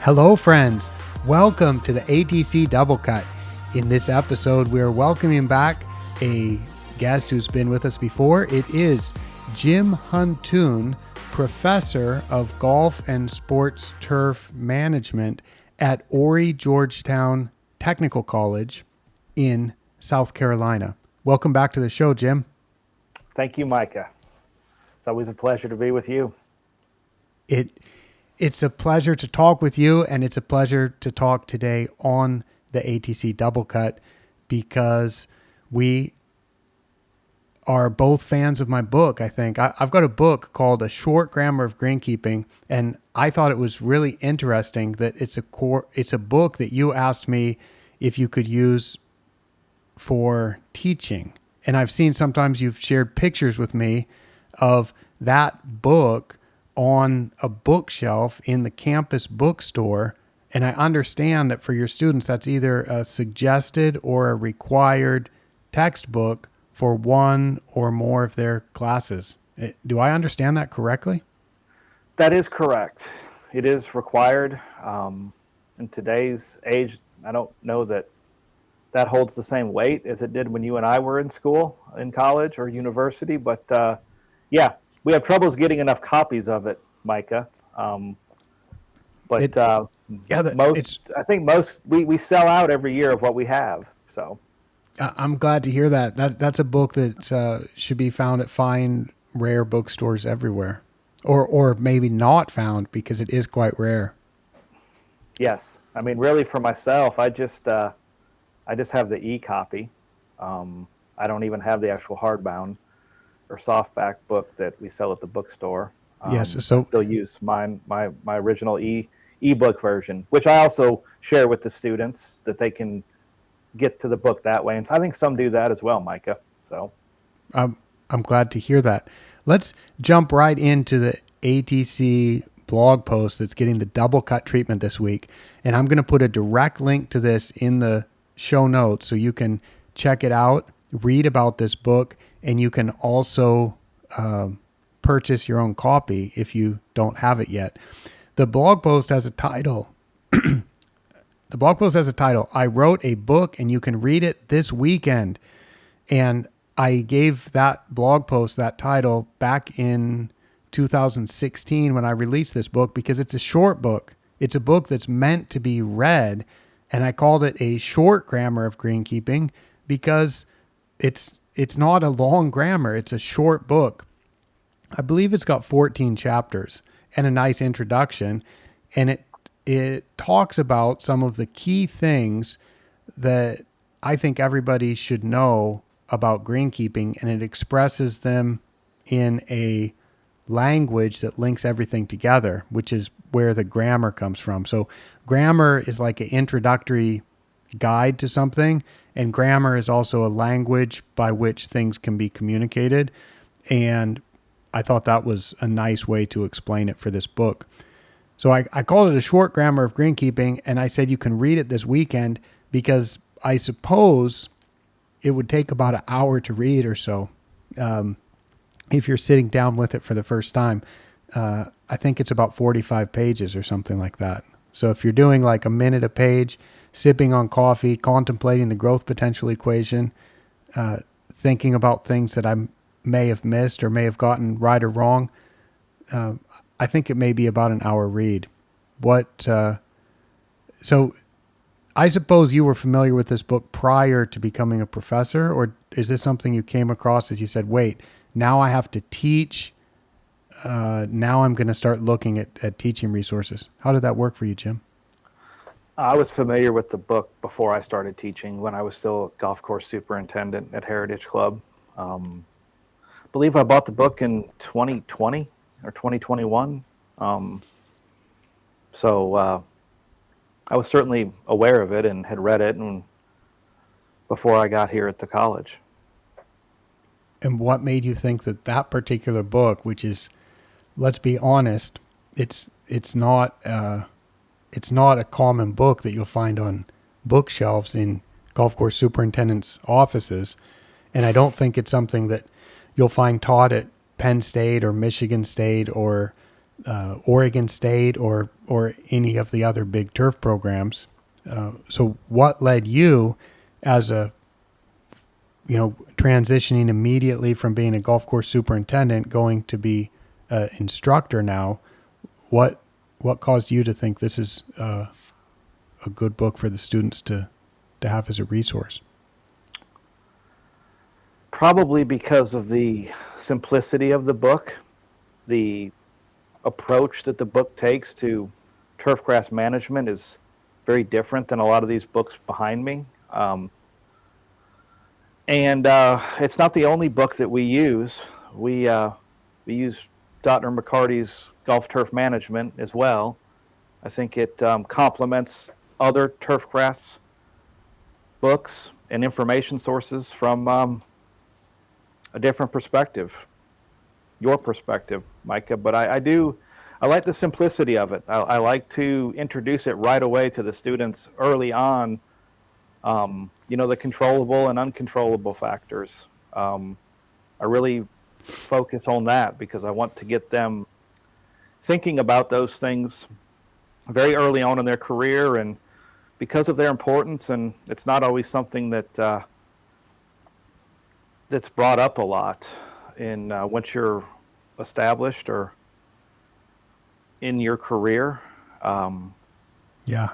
Hello, friends. Welcome to the ATC Double Cut. In this episode, we are welcoming back a guest who's been with us before. It is Jim Huntoon, professor of golf and sports turf management at Horry-Georgetown Technical College in South Carolina. Welcome back to the show, Jim. Thank you, Micah. It's always a pleasure to be with you. It's a pleasure to talk with you, and it's a pleasure to talk today on the ATC Double Cut because we are both fans of my book, I think. I've got a book called A Short Grammar of Greenkeeping, and I thought it was really interesting that it's a book that you asked me if you could use for teaching. And I've seen sometimes you've shared pictures with me of that book on a bookshelf in the campus bookstore. And I understand that for your students, that's either a suggested or a required textbook for one or more of their classes. Do I understand that correctly? That is correct. It is required. In today's age, I don't know that holds the same weight as it did when you and I were in school, in college or university. But yeah, we have troubles getting enough copies of it, Micah. I think most we sell out every year of what we have. So I'm glad to hear that. That's a book that should be found at fine, rare bookstores everywhere, or maybe not found because it is quite rare. Yes, I mean, really, for myself, I just have the e-copy. I don't even have the actual hardbound or softback book that we sell at the bookstore. Yes, so I still use my original e-book version, which I also share with the students that they can get to the book that way. And so I think some do that as well, Micah. So I'm glad to hear that. Let's jump right into the ATC blog post that's getting the double cut treatment this week. And I'm going to put a direct link to this in the show notes so you can check it out, read about this book, and you can also purchase your own copy if you don't have it yet. The blog post has a title. The blog post has a title, I wrote a book and you can read it this weekend. And I gave that blog post that title back in 2016 when I released this book because it's a short book. It's a book that's meant to be read. And I called it A Short Grammar of Greenkeeping because it's not a long grammar. It's a short book. I believe it's got 14 chapters and a nice introduction. And it talks about some of the key things that I think everybody should know about greenkeeping, and it expresses them in a language that links everything together, which is where the grammar comes from. So grammar is like an introductory guide to something, and grammar is also a language by which things can be communicated. And I thought that was a nice way to explain it for this book. So I called it A Short Grammar of Greenkeeping, and I said you can read it this weekend because I suppose it would take about an hour to read or so if you're sitting down with it for the first time. I think it's about 45 pages or something like that. So if you're doing like a minute a page, sipping on coffee, contemplating the growth potential equation, thinking about things that I may have missed or may have gotten right or wrong, I think it may be about an hour read. So I suppose you were familiar with this book prior to becoming a professor, or is this something you came across as you said, wait, now I have to teach, now I'm going to start looking at teaching resources. How did that work for you, Jim? I was familiar with the book before I started teaching when I was still a golf course superintendent at Heritage Club. I believe I bought the book in 2020 or 2021. So I was certainly aware of it and had read it before I got here at the college. And what made you think that particular book, which is, let's be honest, it's not a common book that you'll find on bookshelves in golf course superintendents' offices, and I don't think it's something that you'll find taught at Penn State or Michigan State or Oregon State or any of the other big turf programs. So what led you as a, transitioning immediately from being a golf course superintendent going to be an instructor now? What caused you to think this is a good book for the students to have as a resource? Probably because of the simplicity of the book, the approach that the book takes to turfgrass management is very different than a lot of these books behind me. And it's not the only book that we use. We use Dr. McCarty's Golf Turf Management as well. I think it complements other turfgrass books and information sources from a different perspective, your perspective, Micah. But I like the simplicity of it. I like to introduce it right away to the students early on. The controllable and uncontrollable factors. I really focus on that because I want to get them thinking about those things very early on in their career, and because of their importance. And it's not always something that that's brought up a lot in once you're established or in your career. Yeah,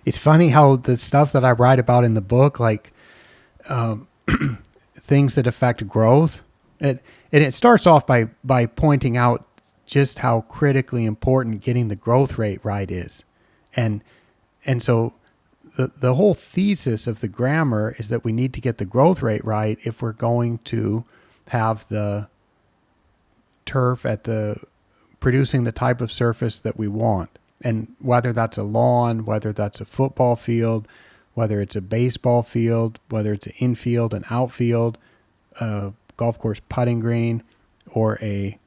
it's funny how the stuff that I write about in the book, like things that affect growth, it starts off by pointing out just how critically important getting the growth rate right is. And so the whole thesis of the grammar is that we need to get the growth rate right if we're going to have the turf producing the type of surface that we want. And whether that's a lawn, whether that's a football field, whether it's a baseball field, whether it's an infield, an outfield, a golf course putting green, or a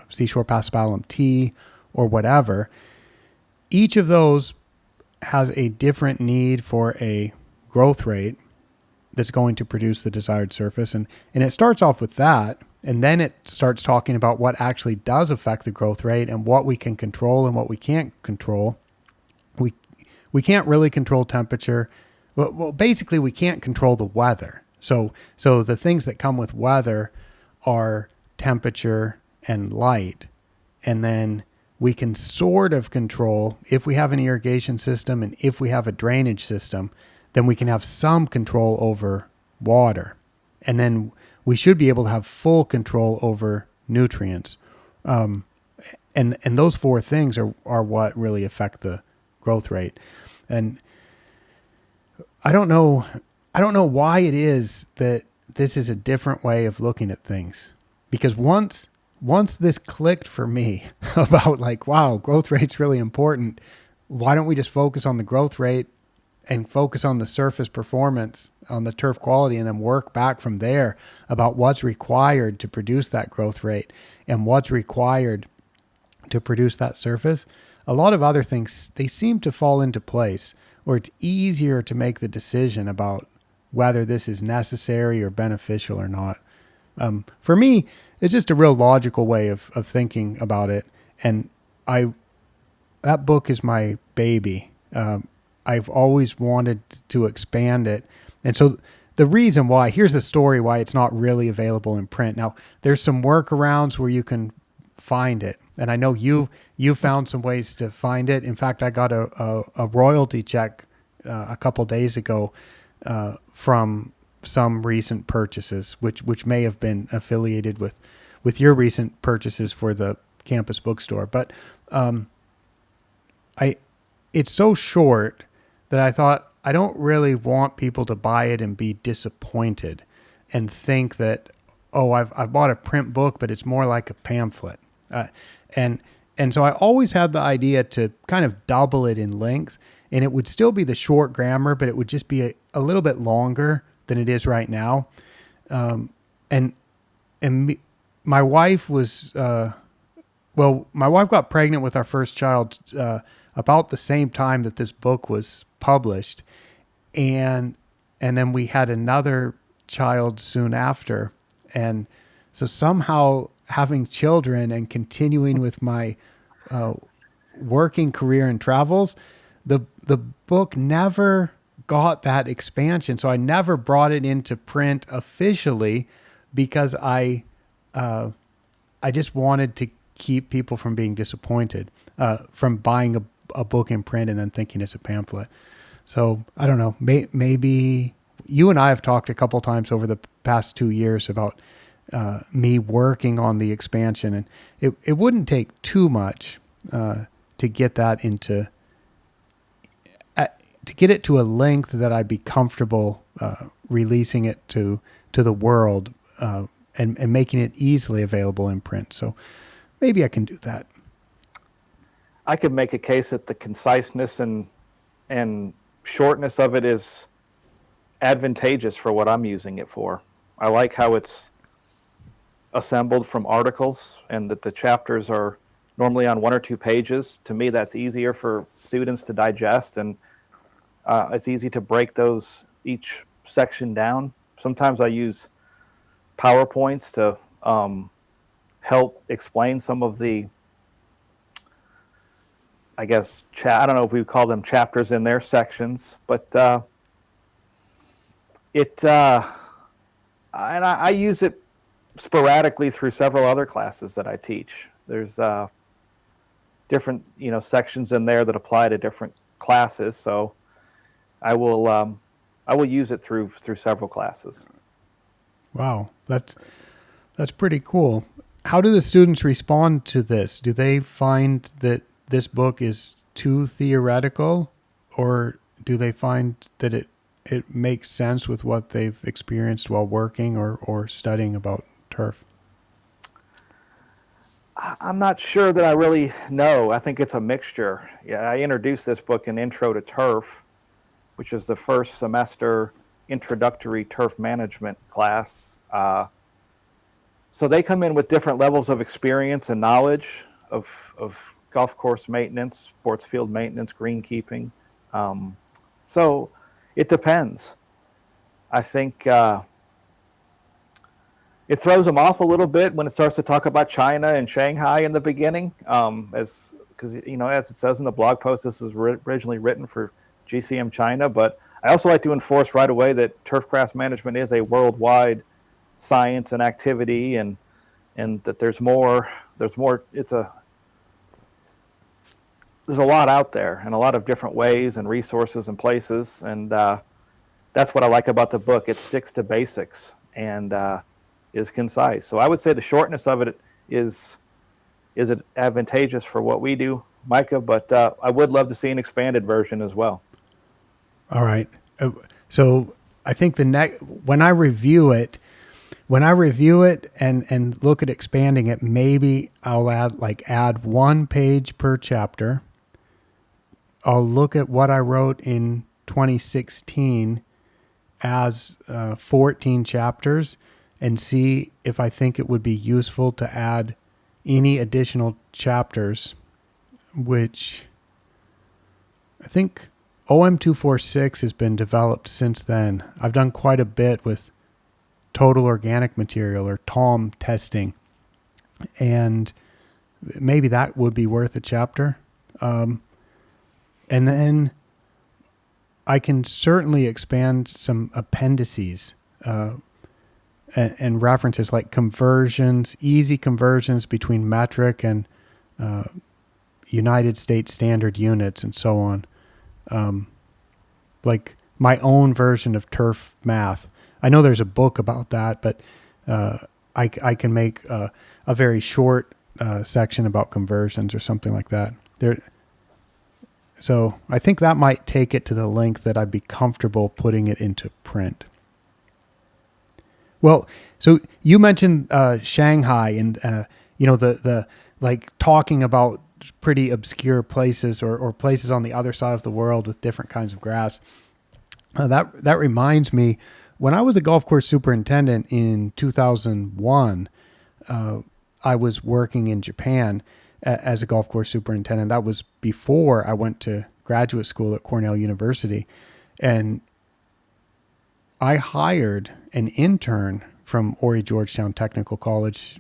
Seashore Paspalum tee, or whatever, each of those has a different need for a growth rate that's going to produce the desired surface. And it starts off with that. And then it starts talking about what actually does affect the growth rate and what we can control and what we can't control. We can't really control temperature. Well, basically we can't control the weather. So the things that come with weather are temperature and light. And then we can sort of control, if we have an irrigation system and if we have a drainage system, then we can have some control over water. And then we should be able to have full control over nutrients. And those four things are what really affect the growth rate. And I don't know why it is that this is a different way of looking at things. Because once this clicked for me about like, wow, growth rate's really important. Why don't we just focus on the growth rate and focus on the surface performance, on the turf quality, and then work back from there about what's required to produce that growth rate and what's required to produce that surface? A lot of other things, they seem to fall into place, or it's easier to make the decision about whether this is necessary or beneficial or not. For me, it's just a real logical way of thinking about it. And that book is my baby. I've always wanted to expand it. And so the reason why, here's the story why it's not really available in print. Now, there's some workarounds where you can find it. And I know you found some ways to find it. In fact, I got a royalty check a couple days ago from some recent purchases, which may have been affiliated with your recent purchases for the campus bookstore. But it's so short that I thought I don't really want people to buy it and be disappointed and think that, oh, I've bought a print book, but it's more like a pamphlet. And so I always had the idea to kind of double it in length, and it would still be the short grammar, but it would just be a little bit longer than it is right now. My wife was, my wife got pregnant with our first child about the same time that this book was published. And then we had another child soon after. And so somehow having children and continuing with my uh, working career and travels, the book never got that expansion. So I never brought it into print officially because I just wanted to keep people from being disappointed, from buying a book in print and then thinking it's a pamphlet. So I don't know. Maybe you and I have talked a couple times over the past 2 years about me working on the expansion, and it wouldn't take too much to get that into to get it to a length that I'd be comfortable releasing it to the world and making it easily available in print. So maybe I can do that. I could make a case that the conciseness and shortness of it is advantageous for what I'm using it for. I like how it's assembled from articles and that the chapters are normally on 1 or 2 pages. To me, that's easier for students to digest, and it's easy to break each section down. Sometimes I use PowerPoints to help explain some of the, I guess, I don't know if we would call them chapters in their sections, but I use it sporadically through several other classes that I teach. There's different sections in there that apply to different classes, so I will use it through several classes. Wow, that's pretty cool. How do the students respond to this? Do they find that this book is too theoretical, or do they find that it makes sense with what they've experienced while working or studying about turf? I'm not sure that I really know. I think it's a mixture. Yeah, I introduced this book in Intro to Turf, which is the first semester introductory turf management class. So they come in with different levels of experience and knowledge of golf course maintenance, sports field maintenance, greenkeeping. So it depends. I think it throws them off a little bit when it starts to talk about China and Shanghai in the beginning, because as it says in the blog post, this was originally written for GCM China. But I also like to enforce right away that turf grass management is a worldwide science and activity, and that there's more. There's a lot out there and a lot of different ways and resources and places, and that's what I like about the book. It sticks to basics and is concise. So I would say the shortness of it is it advantageous for what we do, Micah, but I would love to see an expanded version as well. All right. So I think when I review it and look at expanding it, maybe I'll add 1 page per chapter. I'll look at what I wrote in 2016 as 14 chapters and see if I think it would be useful to add any additional chapters, which I think OM246 has been developed since then. I've done quite a bit with total organic material, or TOM testing, and maybe that would be worth a chapter. And then I can certainly expand some appendices and references like conversions, easy conversions between metric and United States standard units and so on. Like my own version of turf math. I know there's a book about that, but I can make a very short section about conversions or something like that. So I think that might take it to the length that I'd be comfortable putting it into print. Well, so you mentioned Shanghai and the like talking about pretty obscure places or places on the other side of the world with different kinds of grass. That reminds me, when I was a golf course superintendent in 2001, I was working in Japan as a golf course superintendent. That was before I went to graduate school at Cornell University. And I hired an intern from Horry-Georgetown Technical College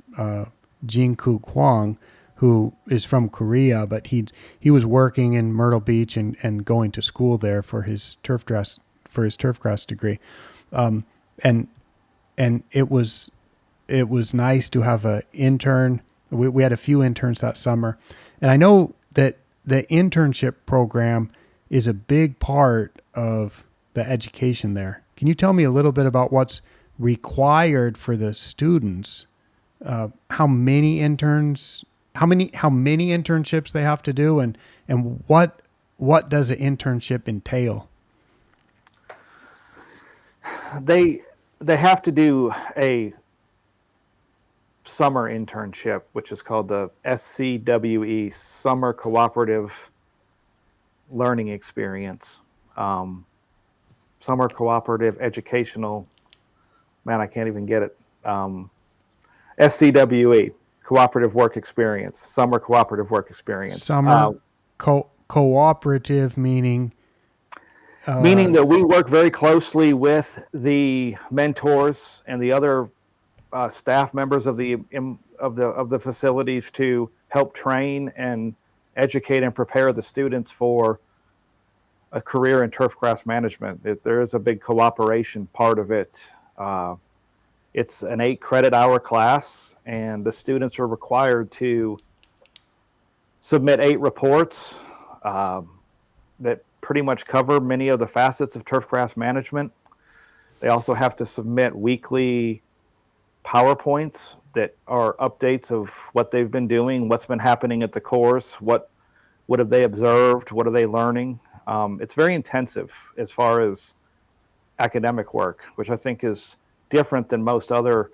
Jin-Koo Kwang, who is from Korea, but he was working in Myrtle Beach and going to school there for his turf grass degree. And it was nice to have an intern. We had a few interns that summer, and I know that the internship program is a big part of the education there. Can you tell me a little bit about what's required for the students? How many internships they have to do, and what does an internship entail? They have to do a summer internship, which is called the SCWE, Summer Cooperative Learning Experience. Summer Cooperative Educational, man, I can't even get it. SCWE, Cooperative Work Experience, Summer Cooperative Work Experience. Summer cooperative meaning that we work very closely with the mentors and the other staff members of the facilities to help train and educate and prepare the students for a career in turf grass management. There is a big cooperation part of it. It's an 8 credit hour class, and the students are required to submit 8 reports that pretty much cover many of the facets of turf grass management. They also have to submit weekly PowerPoints that are updates of what they've been doing, what's been happening at the course, what have they observed, what are they learning. It's very intensive as far as academic work, which I think is different than most other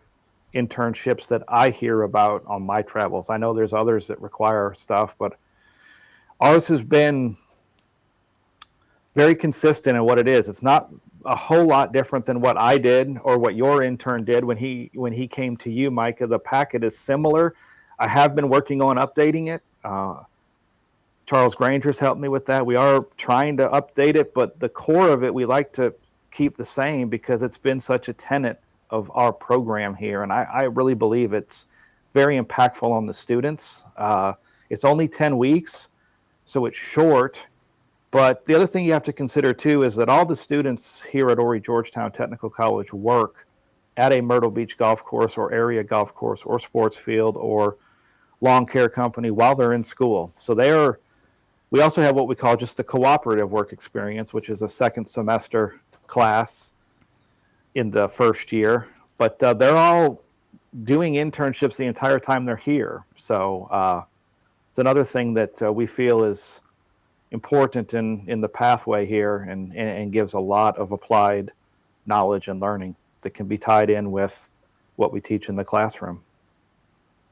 internships that I hear about on my travels. I know there's others that require stuff, but ours has been very consistent in what it is. It's not a whole lot different than what I did or what your intern did when he came to you, Micah. The packet is similar. I have been working on updating it. Charles Granger's helped me with that. We are trying to update it, but the core of it we like to keep the same because it's been such a tenet of our program here, and I really believe it's very impactful on the students. It's only 10 weeks, so it's short. But the other thing you have to consider, too, is that all the students here at Horry-Georgetown Technical College work at a Myrtle Beach golf course or area golf course or sports field or lawn care company while they're in school. So we also have what we call just the cooperative work experience, which is a second semester class in the first year. But they're all doing internships the entire time they're here. So it's another thing that we feel is important in the pathway here and gives a lot of applied knowledge and learning that can be tied in with what we teach in the classroom.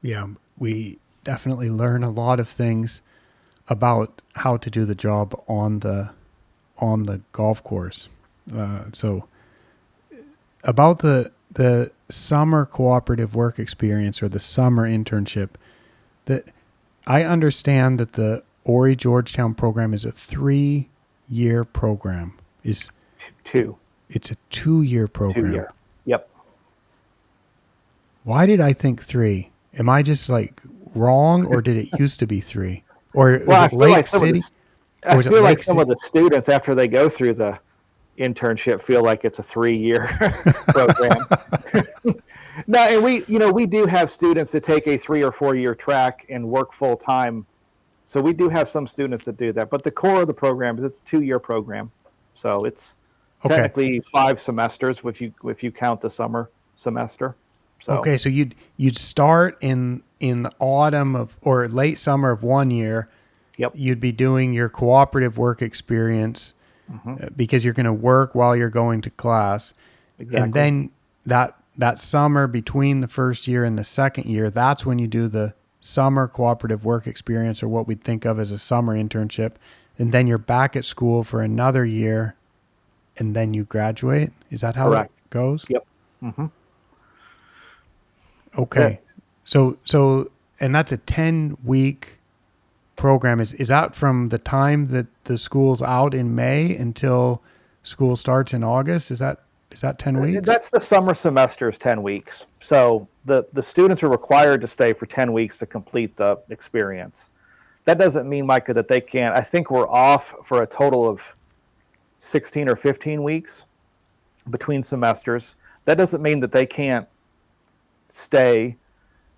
Yeah, we definitely learn a lot of things about how to do the job on the golf course. So about the summer cooperative work experience or the summer internship, that I understand that the Horry-Georgetown program is a 3-year program. It's a 2-year program. 2-year. Yep. Why did I think 3? Am I just like wrong, or did it used to be 3? Or was it Lake City? I feel like some of the students, after they go through the internship, feel like it's a 3-year program. No, and we do have students that take a 3 or 4 year track and work full time. So we do have some students that do that, but the core of the program is it's a 2-year program. So it's technically 5 semesters if you count the summer semester. So. Okay, so you'd start in the autumn of or late summer of 1 year. Yep. You'd be doing your cooperative work experience because you're going to work while you're going to class. Exactly. And then that summer between the first year and the second year, that's when you do the summer cooperative work experience, or what we'd think of as a summer internship. And then you're back at school for another year, and then you graduate. Is that how Correct. it goes? Yep. Mm-hmm. Okay. So, and that's a 10-week program. Is that from the time that the school's out in May until school starts in August? Is that Is that 10 weeks? That's the summer semester is 10 weeks. So the students are required to stay for 10 weeks to complete the experience. That doesn't mean, Micah, that they can't. I think we're off for a total of 16 or 15 weeks between semesters. That doesn't mean that they can't start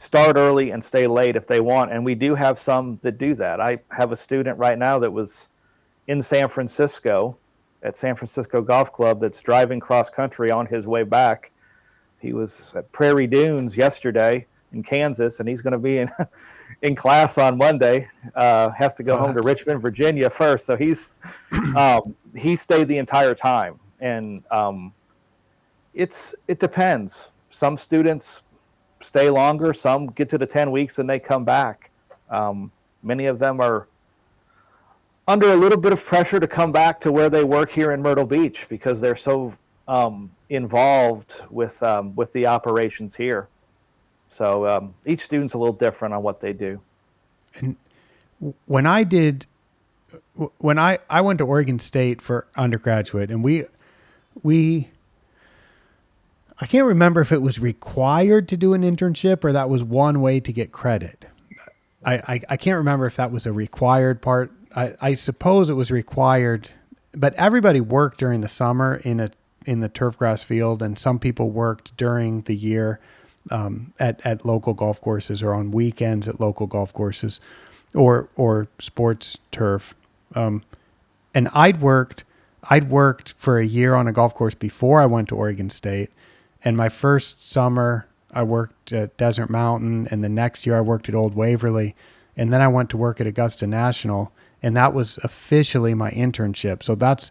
early and stay late if they want. And we do have some that do that. I have a student right now that was in San Francisco at San Francisco Golf Club that's driving cross country on his way back. He was at Prairie Dunes yesterday in Kansas, and he's going to be in class on Monday. Has to go home to Richmond, Virginia first. So he stayed the entire time. And it depends. Some students stay longer. Some get to the 10 weeks and they come back. Many of them are under a little bit of pressure to come back to where they work here in Myrtle Beach because they're so involved with the operations here. So each student's a little different on what they do. And when I went to Oregon State for undergraduate, and I can't remember if it was required to do an internship or that was one way to get credit. I can't remember if that was a required part. I suppose it was required, but everybody worked during the summer in the turfgrass field, and some people worked during the year at local golf courses or on weekends at local golf courses or sports turf. And I'd worked for a year on a golf course before I went to Oregon State. And my first summer I worked at Desert Mountain, and the next year I worked at Old Waverly. And then I went to work at Augusta National, and that was officially my internship. So that's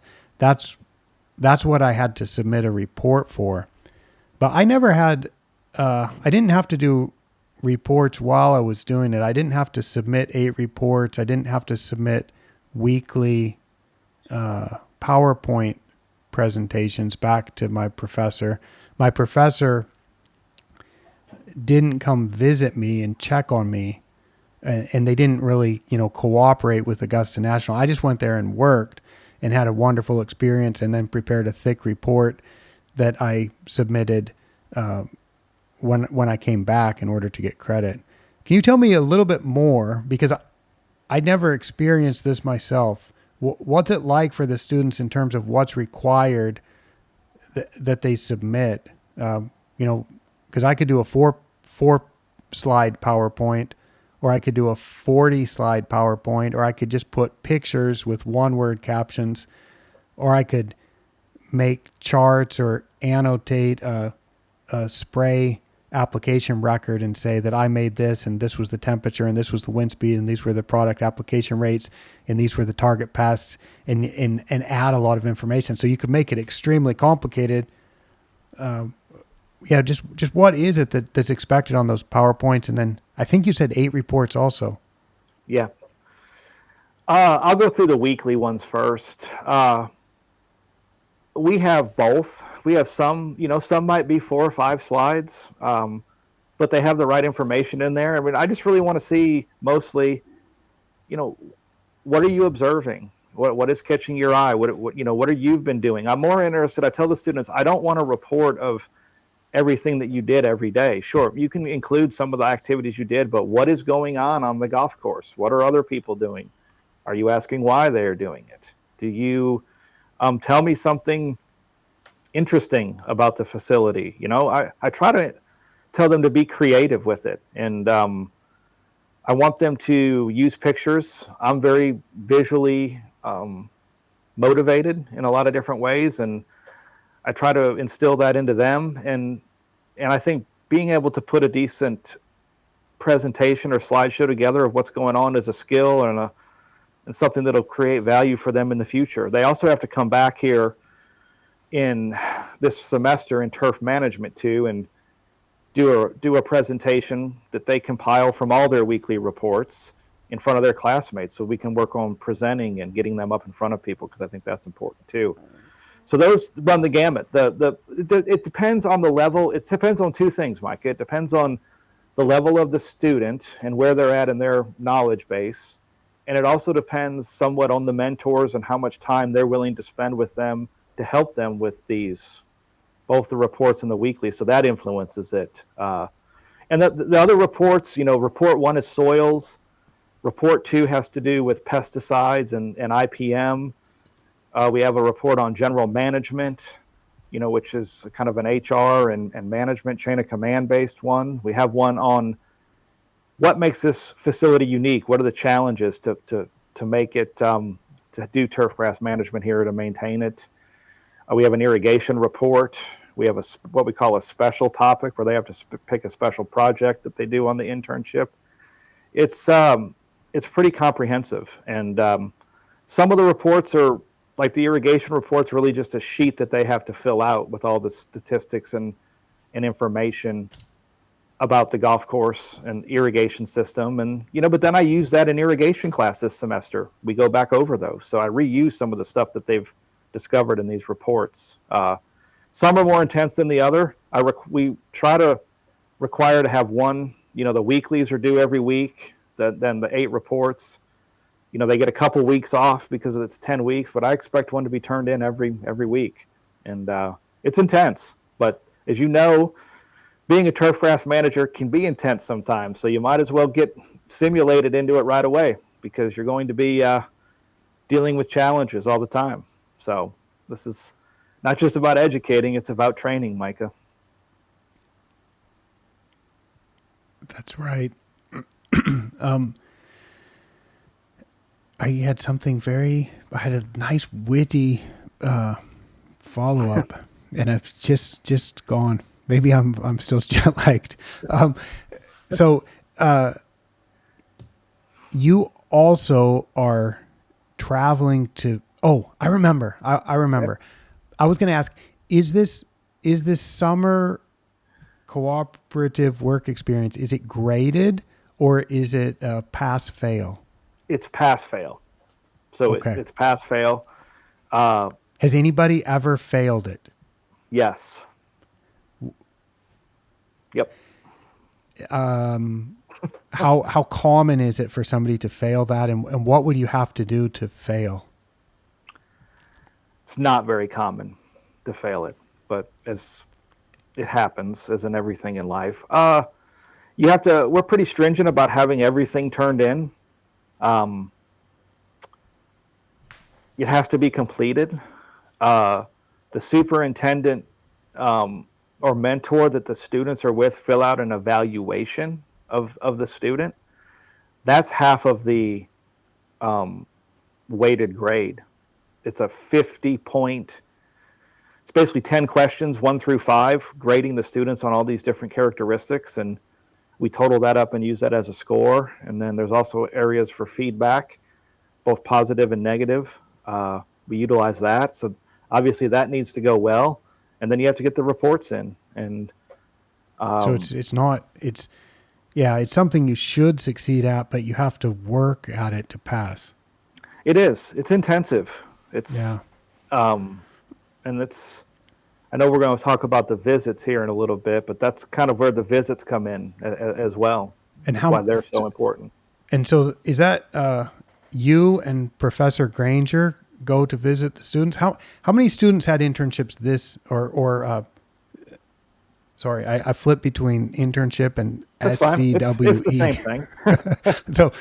what I had to submit a report for. But I never had, I didn't have to do reports while I was doing it. I didn't have to submit 8 reports. I didn't have to submit weekly PowerPoint presentations back to my professor. My professor didn't come visit me and check on me, and they didn't really, cooperate with Augusta National. I just went there and worked and had a wonderful experience, and then prepared a thick report that I submitted when I came back in order to get credit. Can you tell me a little bit more, because I never experienced this myself? What's it like for the students in terms of what's required that they submit? Because I could do a four slide PowerPoint, or I could do a 40 slide PowerPoint, or I could just put pictures with 1-word captions, or I could make charts or annotate a spray application record and say that I made this, and this was the temperature, and this was the wind speed, and these were the product application rates, and these were the target pests, and add a lot of information. So you could make it extremely complicated. Just what is it that's expected on those PowerPoints? And then I think you said 8 reports also. Yeah. I'll go through the weekly ones first. We have both. We have some might be 4 or 5 slides, but they have the right information in there. I mean, I just really want to see mostly, what are you observing? What is catching your eye? What are you've been doing? I'm more interested. I tell the students, I don't want a report of everything that you did every day. Sure, you can include some of the activities you did, but what is going on the golf course? What are other people doing? Are you asking why they're doing it? Do you tell me something interesting about the facility? I try to tell them to be creative with it, and I want them to use pictures. I'm very visually motivated in a lot of different ways, and I try to instill that into them. And I think being able to put a decent presentation or slideshow together of what's going on is a skill and something that'll create value for them in the future. They also have to come back here in this semester in turf management too, and do a presentation that they compile from all their weekly reports in front of their classmates, so we can work on presenting and getting them up in front of people, because I think that's important too. So those run the gamut. It depends on the level. It depends on 2 things, Mike. It depends on the level of the student and where they're at in their knowledge base. And it also depends somewhat on the mentors and how much time they're willing to spend with them to help them with these both the reports and the weekly, so that influences it. And the other reports, report 1 is soils. Report 2 has to do with pesticides and IPM. We have a report on general management, which is kind of an HR and management chain of command based one. We have one on what makes this facility unique. What are the challenges to make it, to do turf grass management here, to maintain it. We have an irrigation report. We have what we call a special topic, where they have to pick a special project that they do on the internship. It's pretty comprehensive, and some of the reports are, like the irrigation report's really just a sheet that they have to fill out with all the statistics and information about the golf course and irrigation system. And, but then I use that in irrigation class this semester. We go back over those. So I reuse some of the stuff that they've discovered in these reports. Some are more intense than the other. We try to require to have one, the weeklies are due every week, then the 8 reports. They get a couple weeks off because it's 10 weeks, but I expect one to be turned in every week. And it's intense. But as you know, being a turf grass manager can be intense sometimes. So you might as well get simulated into it right away, because you're going to be dealing with challenges all the time. So this is not just about educating, it's about training, Micah. That's right. I had a nice witty follow-up, and it's just gone. Maybe I'm still jet lagged. So you also are traveling to. Oh, I remember. I remember. Okay. I was going to ask: Is this summer cooperative work experience? Is it graded, or is it pass fail? It's pass fail. So okay. It's pass fail. Has anybody ever failed it? Yes. Yep. How common is it for somebody to fail that, and what would you have to do to fail? It's not very common to fail it, as it happens, as in everything in life. We're pretty stringent about having everything turned in. It has to be completed. The superintendent or mentor that the students are with fill out an evaluation of the student. That's half of the weighted grade. It's a 50-point, it's basically 10 questions, 1 through 5, grading the students on all these different characteristics. And we total that up and use that as a score. And then there's also areas for feedback, both positive and negative. We utilize that. So obviously that needs to go well. And then you have to get the reports in. And so it's something you should succeed at, but you have to work at it to pass. It is. It's intensive. And I know we're going to talk about the visits here in a little bit, but that's kind of where the visits come in as well. And that's why they're so important. And so is that you and Professor Granger go to visit the students? How many students had internships sorry, I flipped between internship and SCWE. It's the same thing. So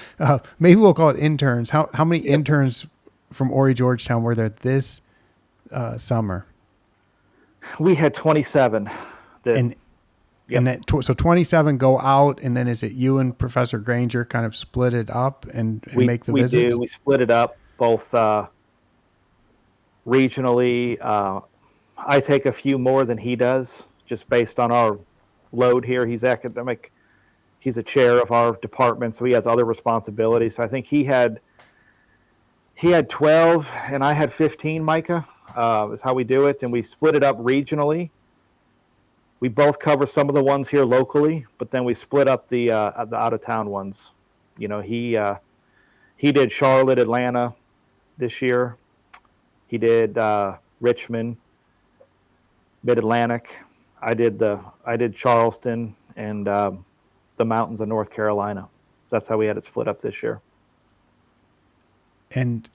maybe we'll call it interns. How many interns from Horry-Georgetown were there this summer? We had 27. So 27 go out, and then is it you and Professor Granger kind of split it up and make the visits? We do. We split it up both regionally. I take a few more than he does, just based on our load here. He's academic. He's a chair of our department, so he has other responsibilities. So I think he had 12 and I had 15, Micah, is how we do it. And we split it up regionally. We both cover some of the ones here locally, but then we split up the out-of-town ones. He did Charlotte, Atlanta this year. He did Richmond, Mid-Atlantic. I did Charleston and the mountains of North Carolina. That's how we had it split up this year. And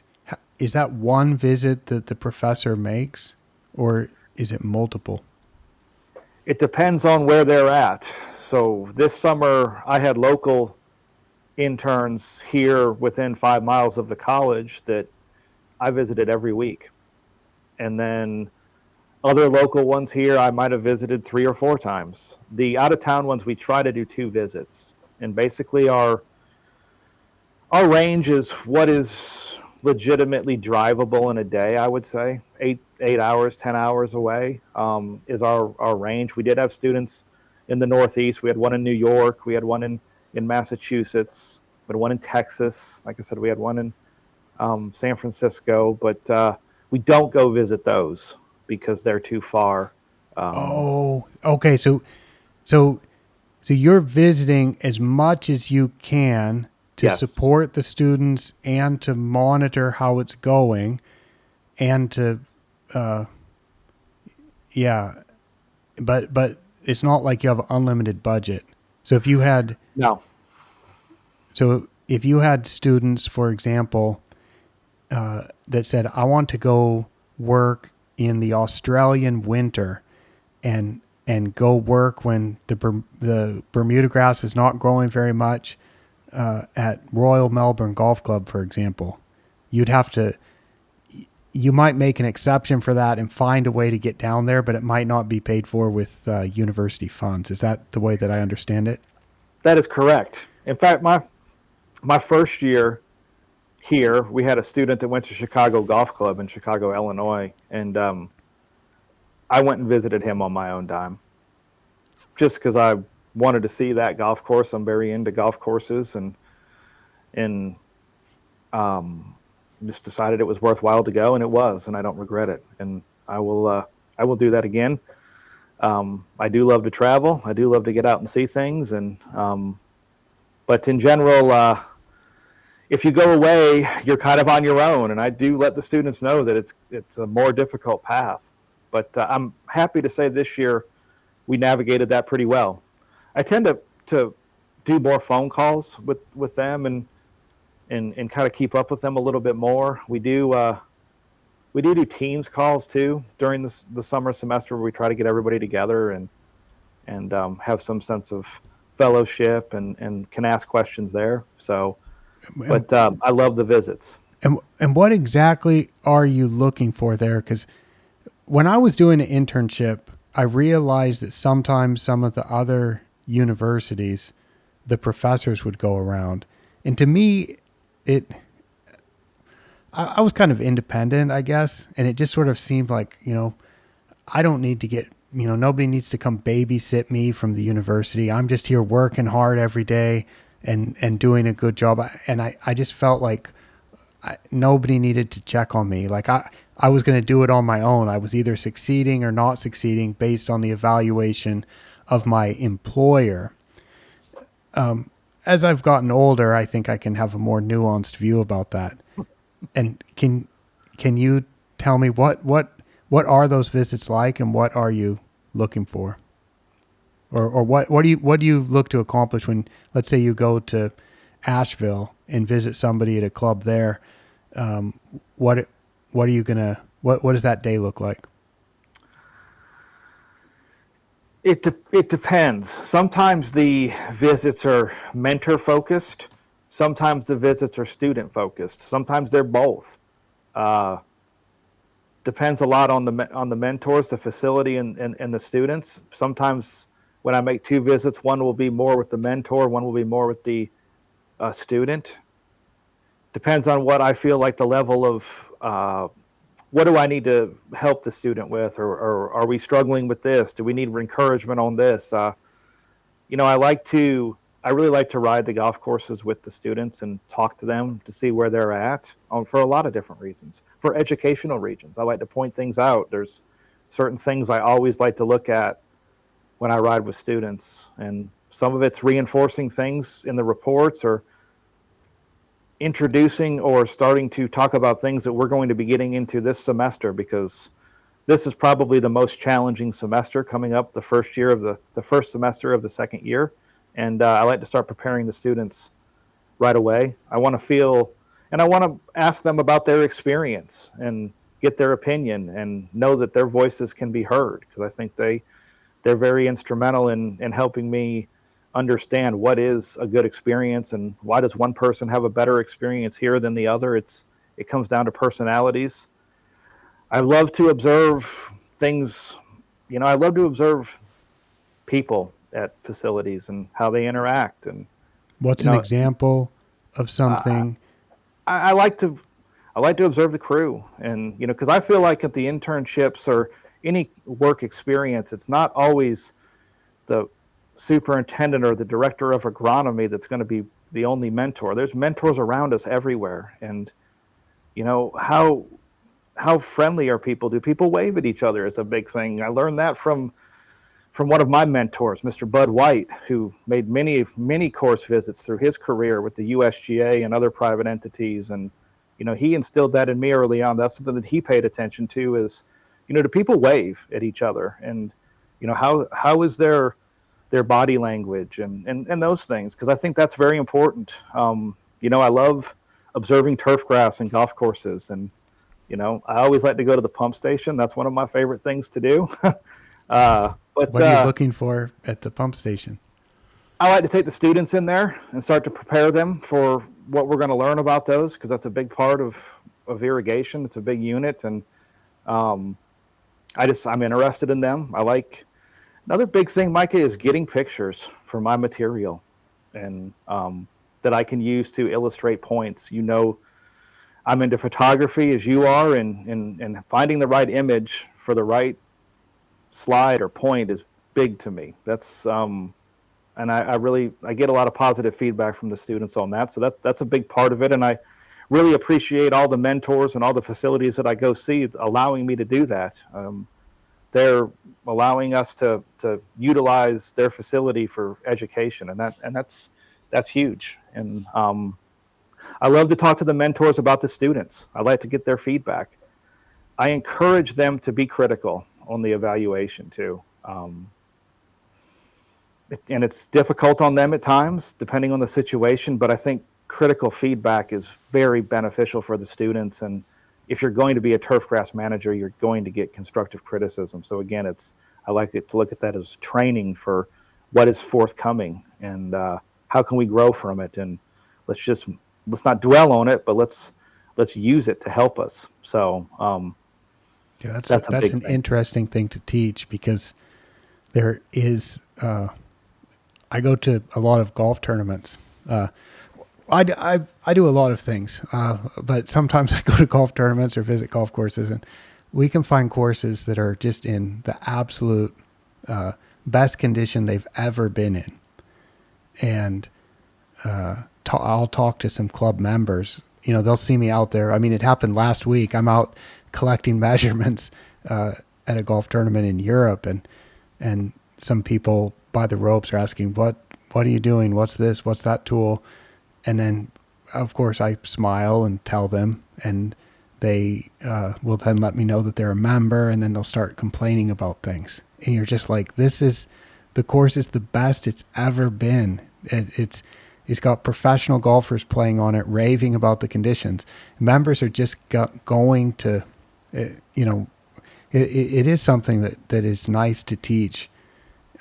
is that one visit that the professor makes, or is it multiple? It depends on where they're at. So this summer, I had local interns here within 5 miles of the college that I visited every week. And then other local ones here, I might have visited 3 or 4 times. The out of town ones, we try to do 2 visits. And basically, our range is what is legitimately drivable in a day. I would say 8 hours, 10 hours away is our range. We did have students in the Northeast. We had one in New York. We had one in Massachusetts. We had one in Texas. Like I said, we had one in San Francisco. But we don't go visit those because they're too far. Oh, okay. So so you're visiting as much as you can to Yes, support the students and to monitor how it's going and to uh yeah, but it's not like you have unlimited budget. So if you had no, so if you had students, for example, that said, I want to go work in the Australian winter and go work when the Bermuda grass is not growing very much at Royal Melbourne Golf Club, for example, you'd have to you might make an exception for that and find a way to get down there, but it might not be paid for with university funds. Is that the way that I understand it? that is correct. In fact, my first year here, we had a student that went to Chicago Golf Club in Chicago, Illinois, and I went and visited him on my own dime, just because I wanted to see that golf course. I'm very into golf courses, and um, just decided it was worthwhile to go, and it was, and I don't regret it. And I will do that again. I do love to travel. I do love to get out and see things, and but in general. If you go away, you're kind of on your own, and I do let the students know that it's a more difficult path. But I'm happy to say this year we navigated that pretty well. I tend to do more phone calls with them and kind of keep up with them a little bit more. We do Teams calls too during the summer semester where we try to get everybody together and have some sense of fellowship and can ask questions there. So, And, but I love the visits. and what exactly are you looking for there? Because when I was doing an internship, I realized that sometimes some of the other universities, the professors would go around, and to me, it I was kind of independent, I guess, and it just sort of seemed like, I don't need to get, nobody needs to come babysit me from the university. I'm just here working hard every day and doing a good job. And I just felt like nobody needed to check on me. Like I was going to do it on my own. I was either succeeding or not succeeding based on the evaluation of my employer. As I've gotten older, I think I can have a more nuanced view about that. And can you tell me what are those visits like, and what are you looking for, or what do you look to accomplish when, let's say, you go to Asheville and visit somebody at a club there? Um, what what are you gonna what does that day look like? It depends. Sometimes the visits are mentor focused. Sometimes the visits are student focused. Sometimes they're both. Uh, Depends a lot on the mentors, the facility, and the students. Sometimes when I make 2 visits, one will be more with the mentor, one will be more with the student. Depends on what I feel like the level of what do I need to help the student with, or are we struggling with this? Do we need encouragement on this? I really like to ride the golf courses with the students and talk to them to see where they're at for a lot of different reasons. For educational reasons, I like to point things out. There's certain things I always like to look at when I ride with students, and some of it's reinforcing things in the reports or introducing or starting to talk about things that we're going to be getting into this semester, because this is probably the most challenging semester coming up, the first semester of the second year. And I like to start preparing the students right away. I want to feel, and I want to ask them about their experience and get their opinion and know that their voices can be heard, because I think they're very instrumental in helping me understand what is a good experience and why does one person have a better experience here than the other. It comes down to personalities. I love to observe things, I love to observe people at facilities and how they interact. And, What's you an know, example of I, something? I like to observe the crew, and because I feel like at the internships or any work experience, it's not always the superintendent or the director of agronomy that's going to be the only mentor. There's mentors around us everywhere, and how friendly are people? Do people wave at each other? Is a big thing. I learned that from one of my mentors, Mr. Bud White, who made many course visits through his career with the USGA and other private entities. And, he instilled that in me early on. That's something that he paid attention to is, do people wave at each other? And, how is their body language and those things? Because I think that's very important. I love observing turf grass and golf courses. And, I always like to go to the pump station. That's one of my favorite things to do. But What are you looking for at the pump station? I like to take the students in there and start to prepare them for what we're going to learn about those, because that's a big part of irrigation. It's a big unit, and um, I'm interested in them. I like another big thing, Micah, is getting pictures for my material, and that I can use to illustrate points. I'm into photography as you are, and finding the right image for the right slide or point is big to me. That's and I get a lot of positive feedback from the students on that. So that's a big part of it. And I really appreciate all the mentors and all the facilities that I go see allowing me to do that. They're allowing us to utilize their facility for education, and that's huge. And I love to talk to the mentors about the students. I like to get their feedback. I encourage them to be critical on the evaluation too. And it's difficult on them at times, depending on the situation, but I think critical feedback is very beneficial for the students. And if you're going to be a turf grass manager, you're going to get constructive criticism. So again, I like it to look at that as training for what is forthcoming and how can we grow from it. And let's not dwell on it, but let's use it to help us. So Yeah, that's a big an thing. interesting thing to teach, because there is. I go to a lot of golf tournaments. I do a lot of things, but sometimes I go to golf tournaments or visit golf courses, and we can find courses that are just in the absolute best condition they've ever been in. And I'll talk to some club members. They'll see me out there. I mean, it happened last week. I'm out collecting measurements at a golf tournament in Europe, and some people by the ropes are asking, what are you doing? What's this? What's that tool? And then, of course, I smile and tell them, and they will then let me know that they're a member, and then they'll start complaining about things. And you're just like, the course is the best it's ever been. It's got professional golfers playing on it, raving about the conditions. Members are just going to, it is something that is nice to teach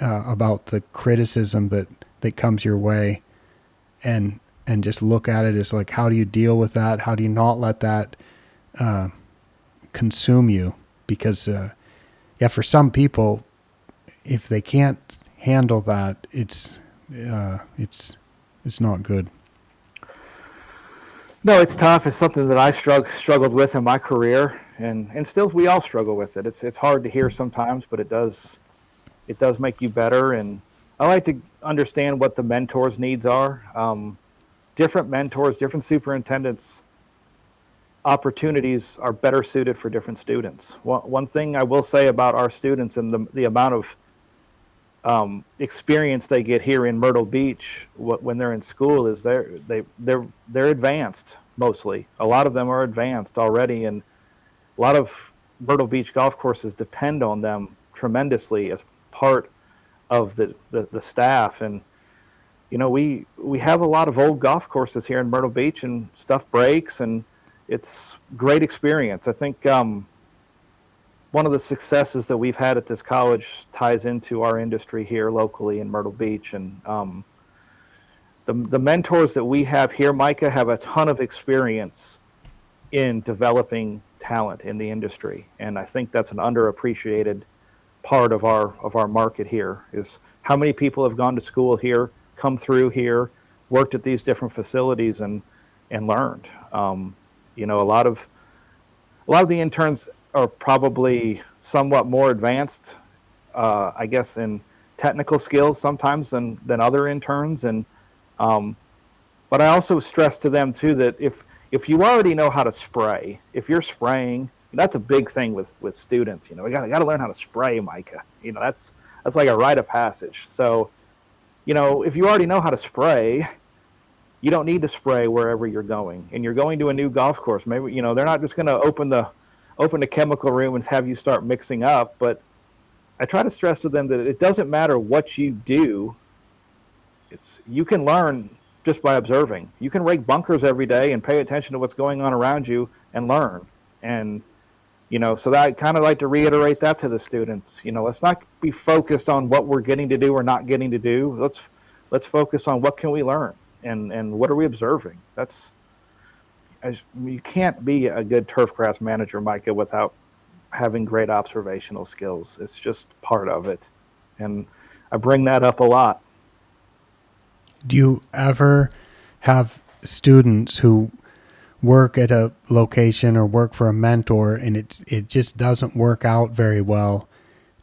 about the criticism that comes your way, and just look at it as like, how do you deal with that? How do you not let that consume you? Because for some people, if they can't handle that, it's not good. No, it's tough. It's something that I struggled with in my career, and still we all struggle with it. It's hard to hear sometimes, but it does make you better. And I like to understand what the mentors' needs are. Different mentors, different superintendents, opportunities are better suited for different students. One thing I will say about our students and the amount of experience they get here in Myrtle Beach when they're in school is they're advanced mostly. A lot of them are advanced already, and a lot of Myrtle Beach golf courses depend on them tremendously as part of the staff. And we have a lot of old golf courses here in Myrtle Beach, and stuff breaks, and it's great experience. I think one of the successes that we've had at this college ties into our industry here locally in Myrtle Beach. And the mentors that we have here, Micah, have a ton of experience in developing talent in the industry. And I think that's an underappreciated part of our market here, is how many people have gone to school here, come through here, worked at these different facilities, and learned. A lot of the interns are probably somewhat more advanced, I guess, in technical skills sometimes than other interns. And but I also stress to them too that if you already know how to spray, if you're spraying, that's a big thing with students. We got to learn how to spray, Micah. That's like a rite of passage. So, if you already know how to spray, you don't need to spray wherever you're going. And you're going to a new golf course. Maybe they're not just going to open the chemical room and have you start mixing up. But I try to stress to them that it doesn't matter what you do. You can learn just by observing. You can rake bunkers every day and pay attention to what's going on around you and learn. And so that I kind of like to reiterate that to the students. Let's not be focused on what we're getting to do or not getting to do. Let's focus on what can we learn and what are we observing. You can't be a good turfgrass manager, Micah, without having great observational skills. It's just part of it, and I bring that up a lot. Do you ever have students who work at a location or work for a mentor and it just doesn't work out very well,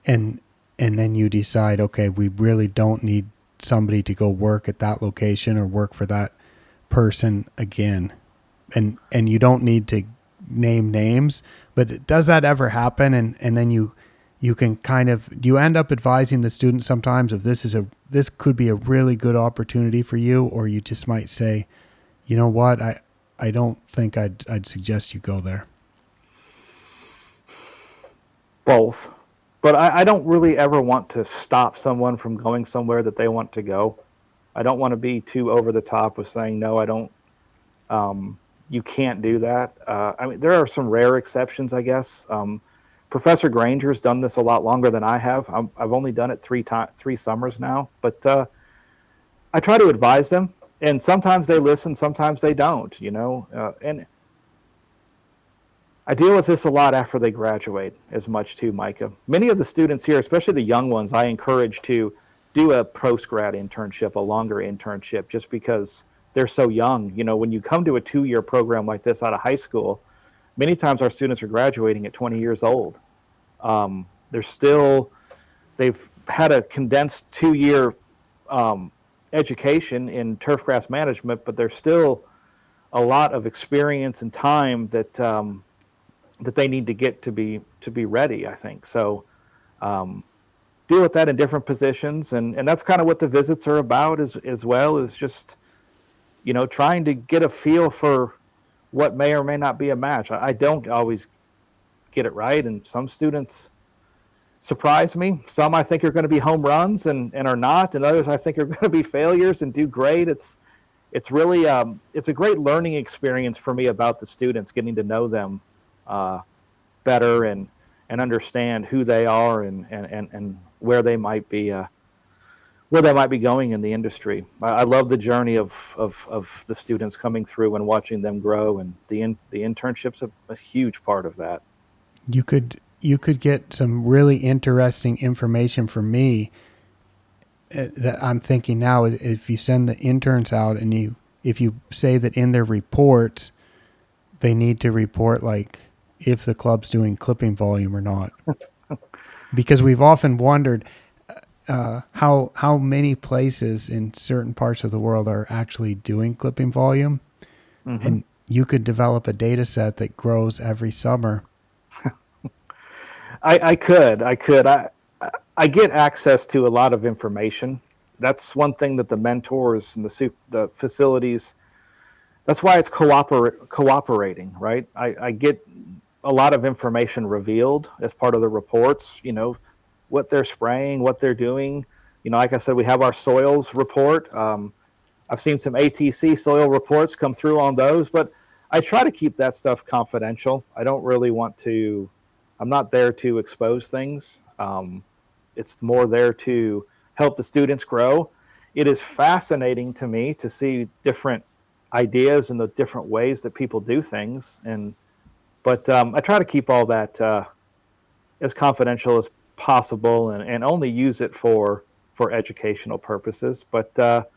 and then you decide, okay, we really don't need somebody to go work at that location or work for that person again, and you don't need to name names, but does that ever happen? And then you can kind of, do you end up advising the student sometimes if this could be a really good opportunity for you, or you just might say, you know what, I don't think I'd suggest you go there? Both. But I don't really ever want to stop someone from going somewhere that they want to go. I don't want to be too over the top with saying, no, I don't, you can't do that. There are some rare exceptions, I guess. Professor Granger's done this a lot longer than I have. I've only done it 3 summers now, but I try to advise them, and sometimes they listen, sometimes they don't, and I deal with this a lot after they graduate as much too, Micah. Many of the students here, especially the young ones, I encourage to do a post-grad internship, a longer internship, just because they're so young. When you come to a 2-year program like this out of high school, many times our students are graduating at 20 years old. They've had a condensed 2-year education in turfgrass management, but there's still a lot of experience and time that they need to get to be ready, I think. So deal with that in different positions, and that's kind of what the visits are about as well, is just trying to get a feel for what may or may not be a match. I don't always get it right, and some students surprise me. Some I think are going to be home runs and are not, and others I think are going to be failures and do great. It's really it's a great learning experience for me about the students, getting to know them better and understand who they are and where they might be going in the industry. I love the journey of the students coming through and watching them grow, and the internship's a huge part of that. You could get some really interesting information from me that I'm thinking now. If you send the interns out and if you say that in their reports they need to report like if the club's doing clipping volume or not, because we've often wondered how many places in certain parts of the world are actually doing clipping volume, mm-hmm. and you could develop a data set that grows every summer. I could. I get access to a lot of information. That's one thing that the mentors and the facilities, that's why it's cooperating, right? I get a lot of information revealed as part of the reports, what they're spraying, what they're doing. Like I said, we have our soils report. I've seen some ATC soil reports come through on those, but I try to keep that stuff confidential. I don't really want to I'm not there to expose things. It's more there to help the students grow. It is fascinating to me to see different ideas and the different ways that people do things. But I try to keep all that as confidential as possible, and only use it for educational purposes. But